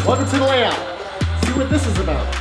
Welcome to the layout. See what this is about.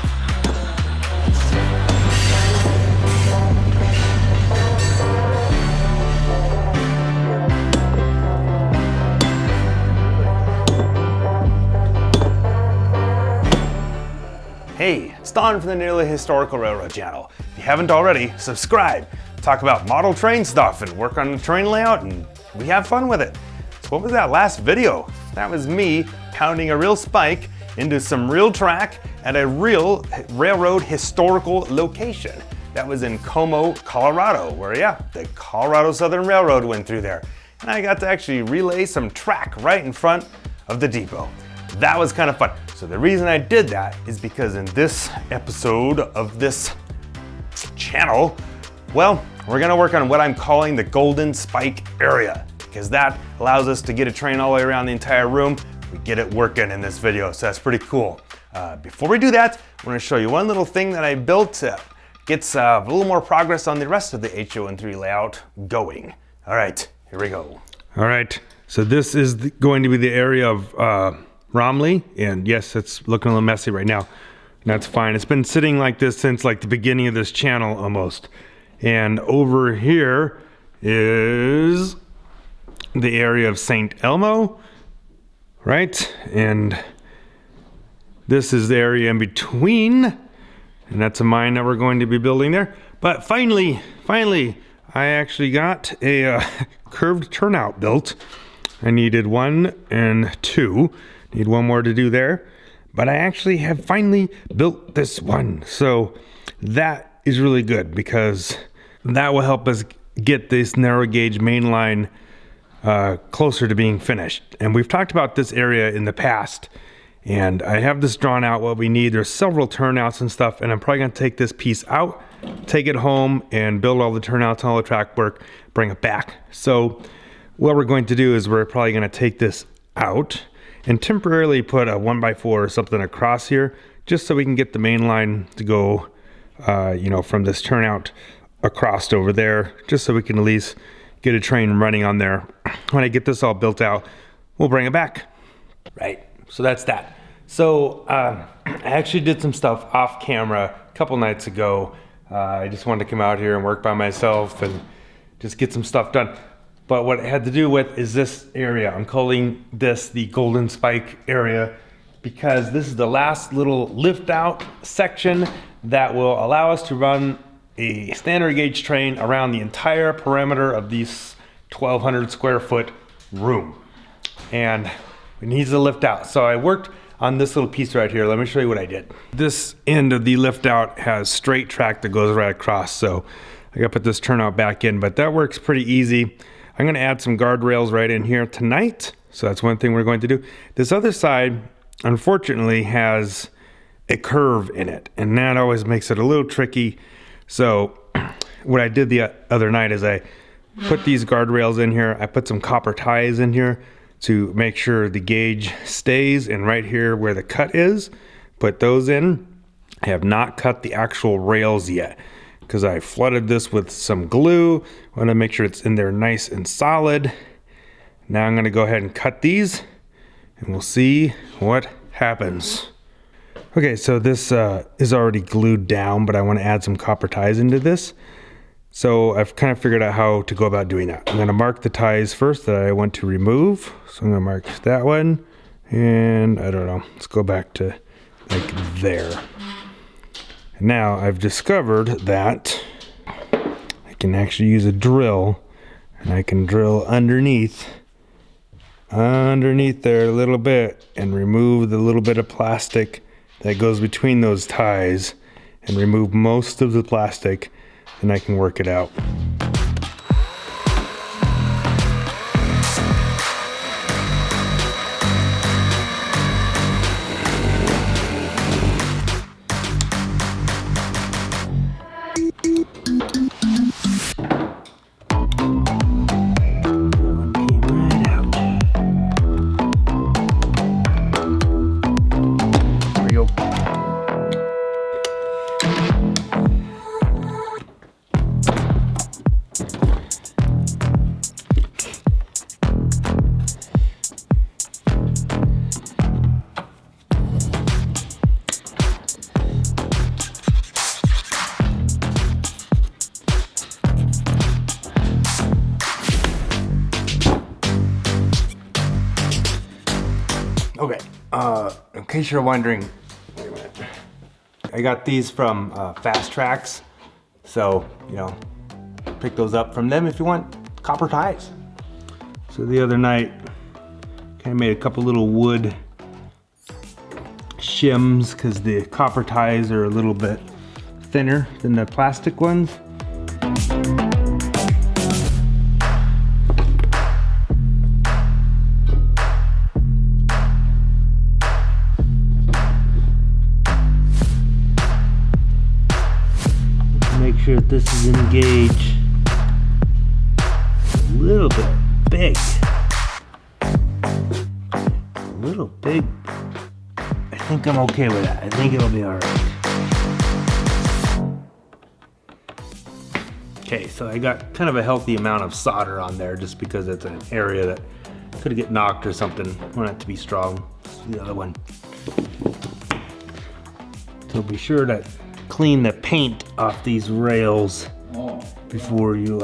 Hey, it's Don from the Nearly Historical Railroad channel. If you haven't already, subscribe. Talk about model train stuff and work on the train layout, and we have fun with it. So what was that last video? That was me pounding a real spike into some real track at a real railroad historical location. That was in Como, Colorado, where the Colorado Southern Railroad went through there. And I got to actually relay some track right in front of the depot. That was kind of fun. So the reason I did that is because in this episode of this channel, well, we're gonna work on what I'm calling the Golden Spike area, because that allows us to get a train all the way around the entire room. We get it working in this video, so that's pretty cool. Before we do that, I'm gonna show you one little thing that I built. Gets a little more progress on the rest of the HO13 layout going. All right, here we go. All right, so this is going to be the area of Romley, and yes, it's looking a little messy right now. That's fine. It's been sitting like this since like the beginning of this channel almost. And over here is the area of St. Elmo, right? And this is the area in between, and that's a mine that we're going to be building there. But finally, I actually got a curved turnout built. I needed 1 and 2. Need one more to do there, but I actually have finally built this one. So that is really good because that will help us get this narrow gauge mainline closer to being finished. And we've talked about this area in the past, and I have this drawn out what we need. There's several turnouts and stuff, and I'm probably gonna take this piece out, take it home, and build all the turnouts and all the track work, bring it back. So what we're going to do is we're probably gonna take this out and temporarily put a 1x4 or something across here, just so we can get the main line to go, from this turnout across over there, just so we can at least get a train running on there. When I get this all built out, we'll bring it back. Right, so that's that. So I actually did some stuff off camera a couple nights ago. I just wanted to come out here and work by myself and just get some stuff done. But what it had to do with is this area. I'm calling this the Golden Spike area because this is the last little lift out section that will allow us to run a standard gauge train around the entire perimeter of this 1,200 square foot room. And it needs to lift out. So I worked on this little piece right here. Let me show you what I did. This end of the lift out has straight track that goes right across. So I gotta put this turnout back in, but that works pretty easy. I'm gonna add some guardrails right in here tonight. So that's one thing we're going to do. This other side, unfortunately, has a curve in it, and that always makes it a little tricky. So what I did the other night is I put these guardrails in here. I put some copper ties in here to make sure the gauge stays, and right here where the cut is, put those in. I have not cut the actual rails yet, because I flooded this with some glue. I want to make sure it's in there nice and solid. Now I'm going to go ahead and cut these, and we'll see what happens. Okay, so this is already glued down, but I want to add some copper ties into this. So I've kind of figured out how to go about doing that. I'm going to mark the ties first that I want to remove. So I'm going to mark that one, and I don't know, let's go back to like there. Now I've discovered that I can actually use a drill, and I can drill underneath there a little bit and remove the little bit of plastic that goes between those ties and remove most of the plastic, and I can work it out. Okay, in case you're wondering, wait a minute. I got these from Fast Tracks, so, you know, pick those up from them if you want copper ties. So the other night, kind of made a couple little wood shims because the copper ties are a little bit thinner than the plastic ones. Make sure that this is engaged a little bit big. A little big. I think I'm okay with that. I think it'll be all right. Okay, so I got kind of a healthy amount of solder on there just because it's an area that could get knocked or something. I want it to be strong. This is the other one. So be sure to clean the paint off these rails before you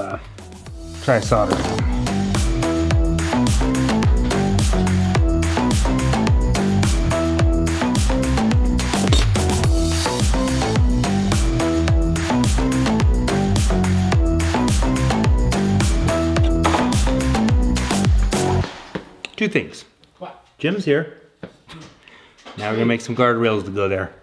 try soldering. Two things. What? Jim's here. Now we're gonna make some guardrails to go there.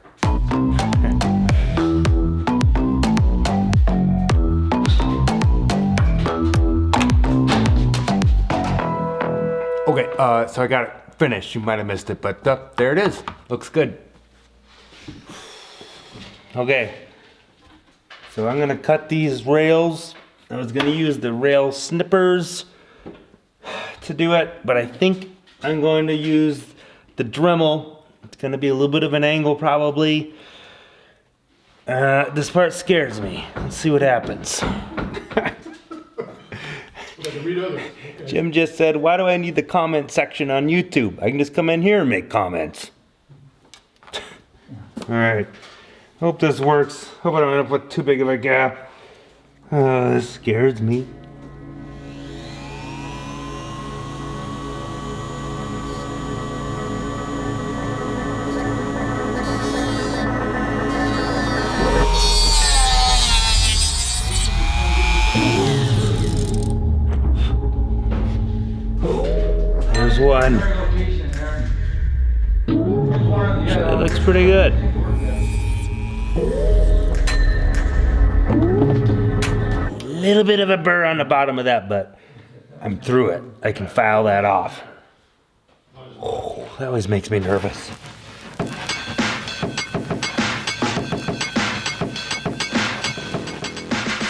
Okay, so I got it finished. You might have missed it, but there it is. Looks good. Okay, so I'm gonna cut these rails. I was gonna use the rail snippers to do it, but I think I'm going to use the Dremel. It's gonna be a little bit of an angle probably. This part scares me. Let's see what happens. Jim just said, why do I need the comment section on YouTube? I can just come in here and make comments. All right, hope this works. Hope I don't end up with too big of a gap. This scares me. There's one. It looks pretty good. A little bit of a burr on the bottom of that, but I'm through it. I can file that off. Oh, that always makes me nervous.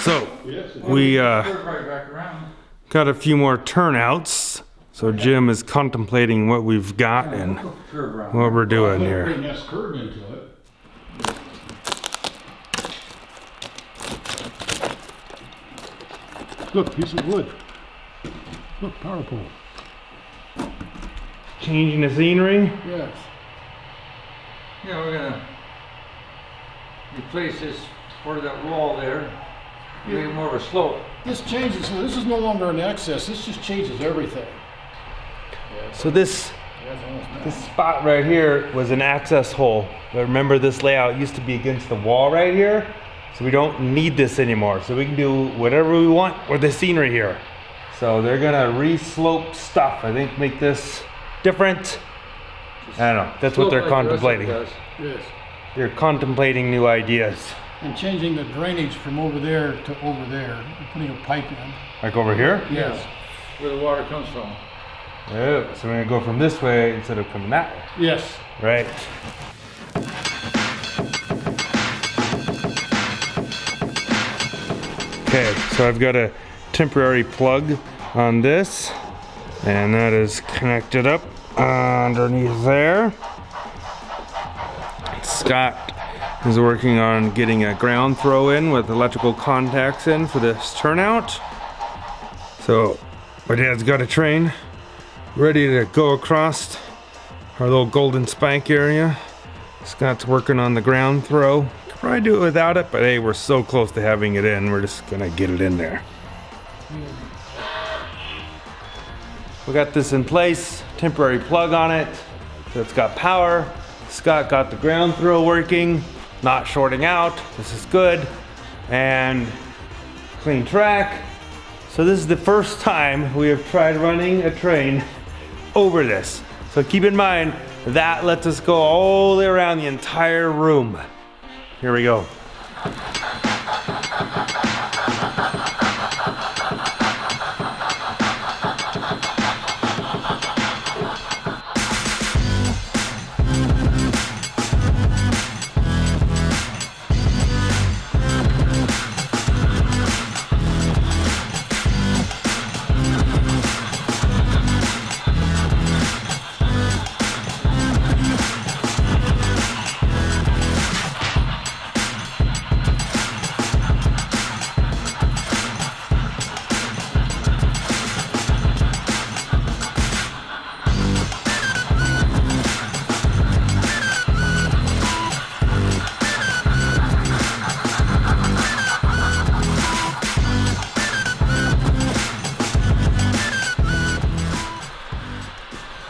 So, we got a few more turnouts. So Jim is contemplating what we've got and what we're doing here. Look, piece of wood. Look, power pole. Changing the scenery? Yes. Yeah, we're gonna replace this part of that wall there, make it more of a slope. This changes, so this is no longer an access, this just changes everything. So this spot right here was an access hole. But remember, this layout used to be against the wall right here. So we don't need this anymore. So we can do whatever we want with the scenery here. So they're gonna re-slope stuff. I think make this different. I don't know, that's what they're contemplating. Yes. They're contemplating new ideas. And changing the drainage from over there to over there, and putting a pipe in. Like over here? Yes. Where the water comes from. Oh, so we're gonna go from this way instead of coming that way. Yes. Right. Okay, so I've got a temporary plug on this, and that is connected up underneath there. Scott is working on getting a ground throw in with electrical contacts in for this turnout. So my dad's got a train ready to go across our little golden spike area. Scott's working on the ground throw. Could probably do it without it, but hey, we're so close to having it in, we're just gonna get it in there. We got this in place, temporary plug on it. So it's got power. Scott got the ground throw working, not shorting out. This is good. And clean track. So this is the first time we have tried running a train over this. So keep in mind, that lets us go all the way around the entire room. Here we go.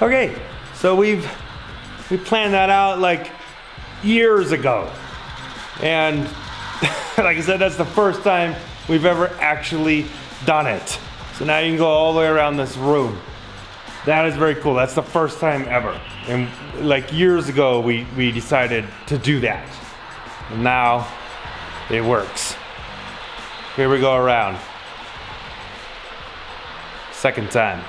Okay, so we planned that out like years ago. And like I said, that's the first time we've ever actually done it. So now you can go all the way around this room. That is very cool. That's the first time ever. And like years ago, we decided to do that. And now it works. Here we go around. Second time.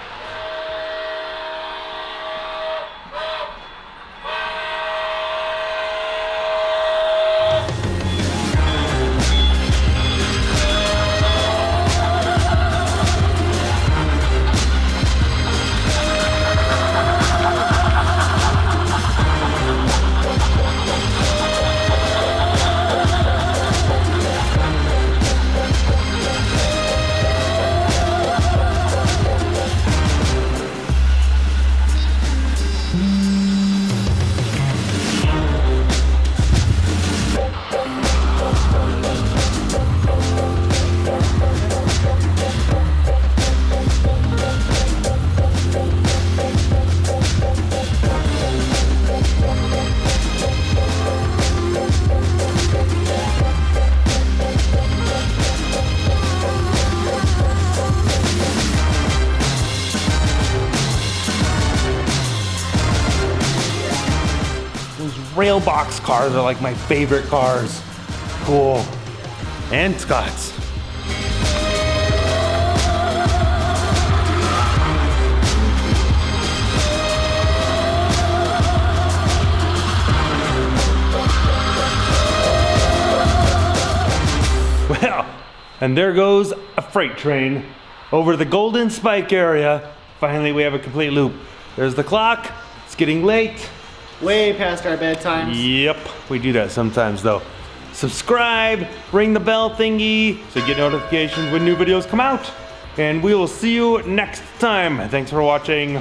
Rail box cars are like my favorite cars. Cool. And Scott's. Well, and there goes a freight train over the Golden Spike area. Finally, we have a complete loop. There's the clock. It's getting late. Way past our bedtimes. Yep, we do that sometimes though. Subscribe, ring the bell thingy so you get notifications when new videos come out. And we will see you next time. Thanks for watching.